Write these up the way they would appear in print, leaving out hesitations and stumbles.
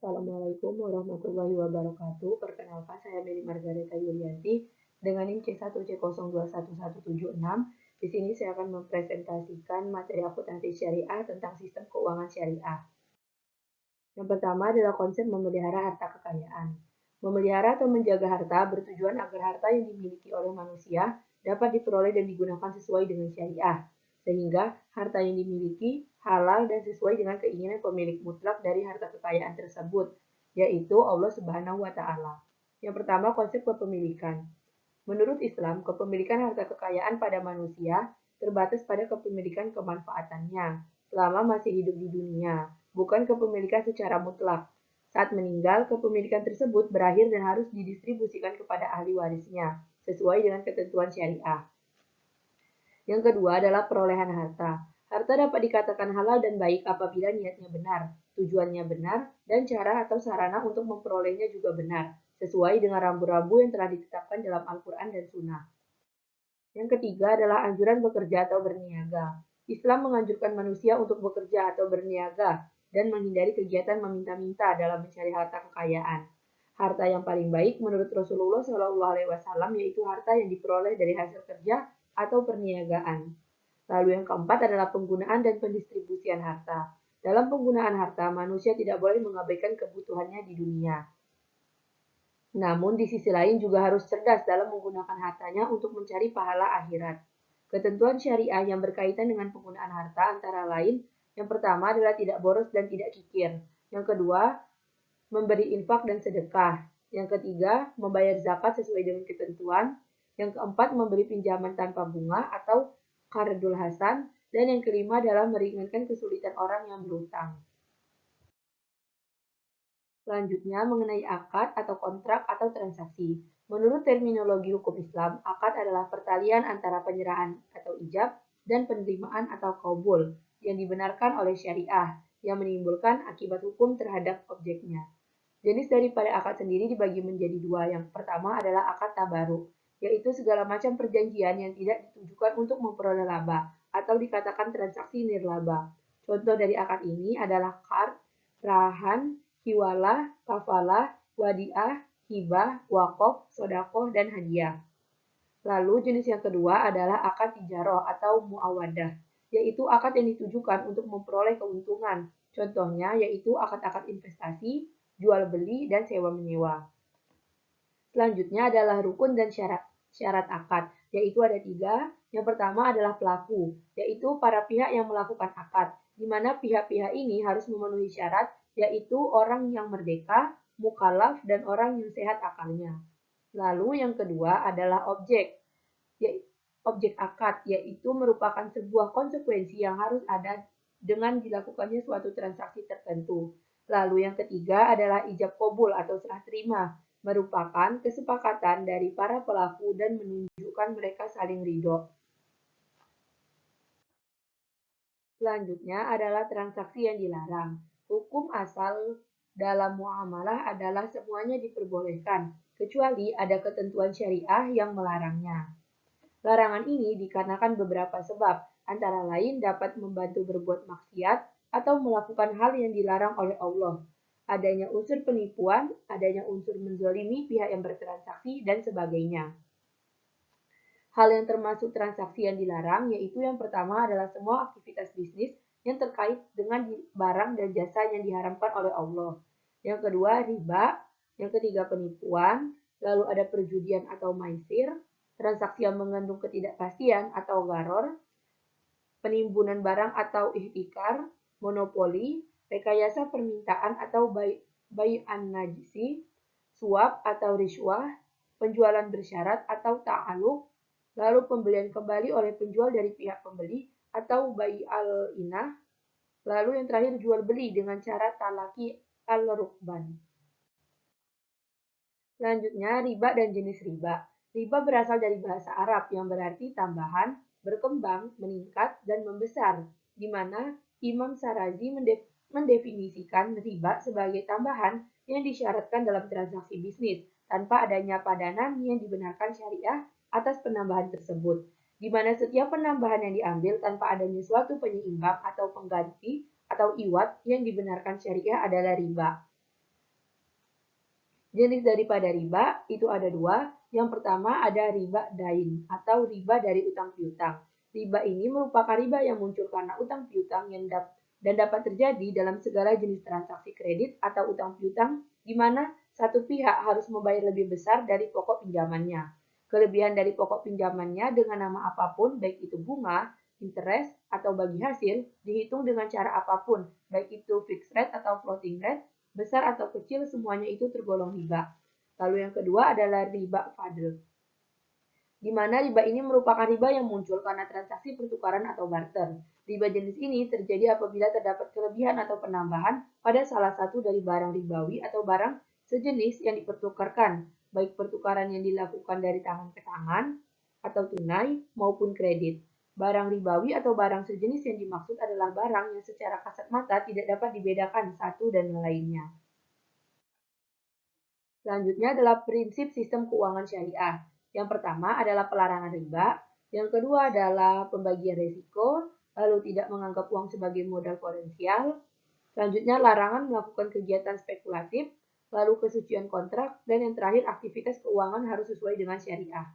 Assalamualaikum warahmatullahi wabarakatuh. Perkenalkan, saya Meli Margareta Yulianti dengan NIM C1C021176. Di sini saya akan mempresentasikan materi akuntansi syariah tentang sistem keuangan syariah. Yang pertama adalah konsep memelihara harta kekayaan. Memelihara atau menjaga harta bertujuan agar harta yang dimiliki oleh manusia dapat diperoleh dan digunakan sesuai dengan syariah, sehingga harta yang dimiliki halal dan sesuai dengan keinginan pemilik mutlak dari harta kekayaan tersebut, yaitu Allah Subhanahu wa Ta'ala. Yang pertama, konsep kepemilikan. Menurut Islam, kepemilikan harta kekayaan pada manusia terbatas pada kepemilikan kemanfaatannya selama masih hidup di dunia, bukan kepemilikan secara mutlak. Saat meninggal, kepemilikan tersebut berakhir dan harus didistribusikan kepada ahli warisnya, sesuai dengan ketentuan syariah. Yang kedua adalah perolehan harta. Harta dapat dikatakan halal dan baik apabila niatnya benar, tujuannya benar, dan cara atau sarana untuk memperolehnya juga benar, sesuai dengan rambu-rambu yang telah ditetapkan dalam Al-Quran dan Sunnah. Yang ketiga adalah anjuran bekerja atau berniaga. Islam menganjurkan manusia untuk bekerja atau berniaga dan menghindari kegiatan meminta-minta dalam mencari harta kekayaan. Harta yang paling baik menurut Rasulullah SAW yaitu harta yang diperoleh dari hasil kerja atau perniagaan. Lalu yang keempat adalah penggunaan dan pendistribusian harta. Dalam penggunaan harta, manusia tidak boleh mengabaikan kebutuhannya di dunia. Namun di sisi lain juga harus cerdas dalam menggunakan hartanya untuk mencari pahala akhirat. Ketentuan syariah yang berkaitan dengan penggunaan harta antara lain, yang pertama adalah tidak boros dan tidak kikir. Yang kedua, memberi infak dan sedekah. Yang ketiga, membayar zakat sesuai dengan ketentuan. Yang keempat, memberi pinjaman tanpa bunga atau qardul hasan. Dan yang kelima adalah meringankan kesulitan orang yang berhutang. Selanjutnya, mengenai akad atau kontrak atau transaksi. Menurut terminologi hukum Islam, akad adalah pertalian antara penyerahan atau ijab dan penerimaan atau qabul yang dibenarkan oleh syariah yang menimbulkan akibat hukum terhadap objeknya. Jenis daripada akad sendiri dibagi menjadi dua. Yang pertama adalah akad tabaruk, yaitu segala macam perjanjian yang tidak ditujukan untuk memperoleh laba atau dikatakan transaksi nirlaba. Contoh dari akad ini adalah qard, rahan, hiwalah, kafalah, wadiah, hibah, wakof, sodakoh, dan hadiah. Lalu jenis yang kedua adalah akad tijaroh atau muawadah, yaitu akad yang ditujukan untuk memperoleh keuntungan. Contohnya yaitu akad-akad investasi, jual beli, dan sewa menyewa. Selanjutnya adalah rukun dan syarat akad, yaitu ada tiga. Yang pertama adalah pelaku, yaitu para pihak yang melakukan akad, di mana pihak-pihak ini harus memenuhi syarat, yaitu orang yang merdeka, mukallaf, dan orang yang sehat akalnya. Lalu yang kedua adalah objek akad, yaitu merupakan sebuah konsekuensi yang harus ada dengan dilakukannya suatu transaksi tertentu. Lalu yang ketiga adalah ijab qabul atau serah terima, merupakan kesepakatan dari para pelaku dan menunjukkan mereka saling ridho. Selanjutnya adalah transaksi yang dilarang. Hukum asal dalam muamalah adalah semuanya diperbolehkan, kecuali ada ketentuan syariah yang melarangnya. Larangan ini dikarenakan beberapa sebab, antara lain dapat membantu berbuat maksiat atau melakukan hal yang dilarang oleh Allah. Adanya unsur penipuan, adanya unsur menzolimi pihak yang bertransaksi, dan sebagainya. Hal yang termasuk transaksi yang dilarang yaitu yang pertama adalah semua aktivitas bisnis yang terkait dengan barang dan jasa yang diharamkan oleh Allah. Yang kedua riba, yang ketiga penipuan, lalu ada perjudian atau maisir, transaksi yang mengandung ketidakpastian atau gharor, penimbunan barang atau ihtikar, monopoli, rekayasa permintaan atau bai'an najisi, suap atau riswah, penjualan bersyarat atau ta'aluk, lalu pembelian kembali oleh penjual dari pihak pembeli atau bai'al inah, lalu yang terakhir jual beli dengan cara talaki al-rukban. Selanjutnya riba dan jenis riba. Riba berasal dari bahasa Arab yang berarti tambahan, berkembang, meningkat, dan membesar, di mana Imam Sarazi mendefinisikan riba sebagai tambahan yang disyaratkan dalam transaksi bisnis tanpa adanya padanan yang dibenarkan syariah atas penambahan tersebut, di mana setiap penambahan yang diambil tanpa adanya suatu penyeimbang atau pengganti atau iwat yang dibenarkan syariah adalah riba. Jenis daripada riba itu ada dua. Yang pertama ada riba dain atau riba dari utang piutang. Riba ini merupakan riba yang muncul karena utang piutang dan dapat terjadi dalam segala jenis transaksi kredit atau utang piutang di mana satu pihak harus membayar lebih besar dari pokok pinjamannya. Kelebihan dari pokok pinjamannya dengan nama apapun, baik itu bunga, interest, atau bagi hasil, dihitung dengan cara apapun, baik itu fixed rate atau floating rate, besar atau kecil semuanya itu tergolong riba. Lalu yang kedua adalah riba fadl, di mana riba ini merupakan riba yang muncul karena transaksi pertukaran atau barter. Riba jenis ini terjadi apabila terdapat kelebihan atau penambahan pada salah satu dari barang ribawi atau barang sejenis yang dipertukarkan, baik pertukaran yang dilakukan dari tangan ke tangan atau tunai maupun kredit. Barang ribawi atau barang sejenis yang dimaksud adalah barang yang secara kasat mata tidak dapat dibedakan satu dan lainnya. Selanjutnya adalah prinsip sistem keuangan syariah. Yang pertama adalah pelarangan riba, yang kedua adalah pembagian risiko, lalu tidak menganggap uang sebagai modal potensial. Selanjutnya larangan melakukan kegiatan spekulatif, lalu kesucian kontrak, dan yang terakhir aktivitas keuangan harus sesuai dengan syariah.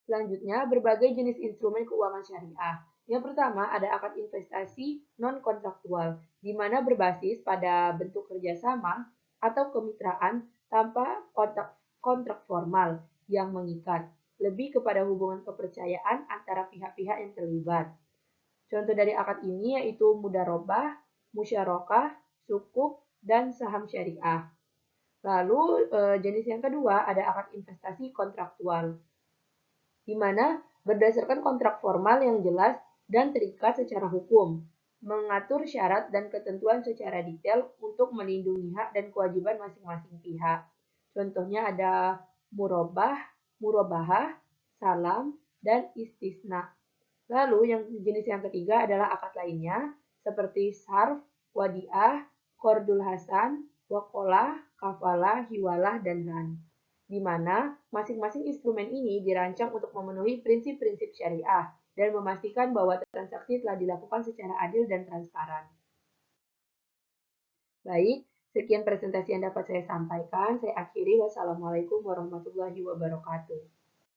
Selanjutnya, berbagai jenis instrumen keuangan syariah. Yang pertama ada akad investasi non-kontraktual, di mana berbasis pada bentuk kerjasama atau kemitraan tanpa kontrak formal yang mengikat, lebih kepada hubungan kepercayaan antara pihak-pihak yang terlibat. Contoh dari akad ini yaitu mudharabah, musyarakah, sukuk, dan saham syariah. Lalu jenis yang kedua ada akad investasi kontraktual, di mana berdasarkan kontrak formal yang jelas dan terikat secara hukum, mengatur syarat dan ketentuan secara detail untuk melindungi hak dan kewajiban masing-masing pihak. Contohnya ada murabah, murabahah, salam, dan istisna. Lalu yang jenis yang ketiga adalah akad lainnya seperti sarf, wadiah, kordul hasan, wakolah, kafalah, hiwalah, dan ran, di mana masing-masing instrumen ini dirancang untuk memenuhi prinsip-prinsip syariah dan memastikan bahwa transaksi telah dilakukan secara adil dan transparan. Baik, sekian presentasi yang dapat saya sampaikan. Saya akhiri. Wassalamualaikum warahmatullahi wabarakatuh.